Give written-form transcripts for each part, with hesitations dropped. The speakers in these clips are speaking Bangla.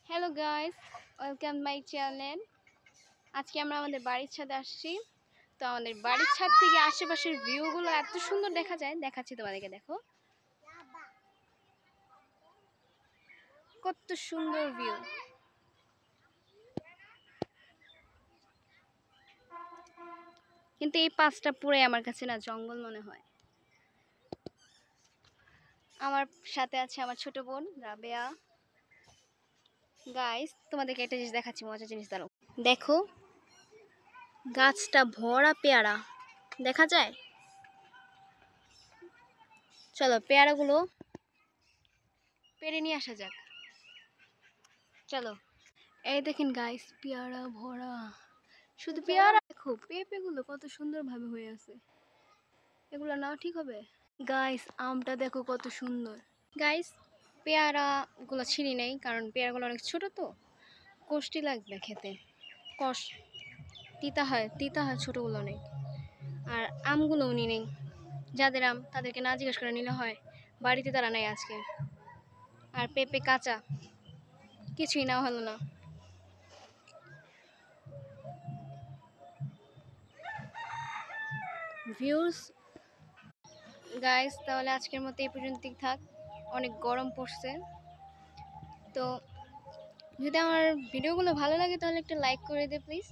Hello guys, welcome my channel. আজকে আমরা আমাদের বাড়ির ছাদে আসছি। তো আমাদের বাড়ির ছাদ থেকে আশেপাশের ভিউগুলো এত সুন্দর দেখা যায়, দেখাচ্ছি তোমাদেরকে। দেখো কত সুন্দর ভিউ। কিন্তু এই পাশটা পুরো আমার কাছে না জঙ্গল মনে হয়। আমার সাথে আছে আমার ছোট বোন রাবেয়া। গাইস, তোমাদেরকে একটা জিনিস দেখাচ্ছি, মজার জিনিস। দাঁড়াও, দেখো গাছটা ভরা পেয়ারা দেখা যায়। চলো পেয়ারাগুলো পেরে নিয়ে আসা যাক। চলো, এই দেখেন গাইস, পেয়ারা ভরা, শুধু পেয়ারা। দেখো পেঁপেগুলো কত সুন্দরভাবে হয়ে আছে। এগুলো নাও ঠিক হবে। গাইস, আমটা দেখো কত সুন্দর। গাইস, পেয়ারাগুলো ছিঁড়ি নেই, কারণ পেয়ারাগুলো অনেক ছোট, তো কষ্টি লাগবে খেতে। কষ তিতা হয় ছোটগুলো অনেক। আর আমগুলোও নি নেই, যাদের আম তাদেরকে না জিজ্ঞেস করে নিলে হয়। বাড়িতে তারা নেই আজকে। আর পেঁপে কাঁচা, কিছুই না হলো না। ভিউজ গাইস, তাহলে আজকের মতো এই পর্যন্তই থাক। অনেক গরম পড়ছে। তো যদি আমার ভিডিওগুলো ভালো লাগে তাহলে একটা লাইক করে দে প্লিজ,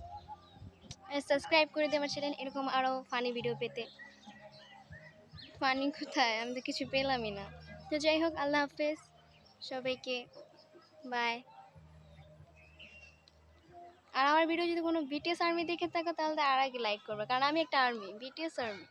আর সাবস্ক্রাইব করে দে আমার চ্যানেল, এরকম আরও ফানি ভিডিও পেতে। ফানি কোথায়, আমি তো কিছু পেলামই না। তো যাই হোক, আল্লাহ হাফেজ সবাইকে, বাই। আর আমার ভিডিও যদি কোনো বিটিএস আর্মি দেখে থাকো তাহলে আর আগে লাইক করবে, কারণ আমি একটা আর্মি, বিটিএস আর্মি।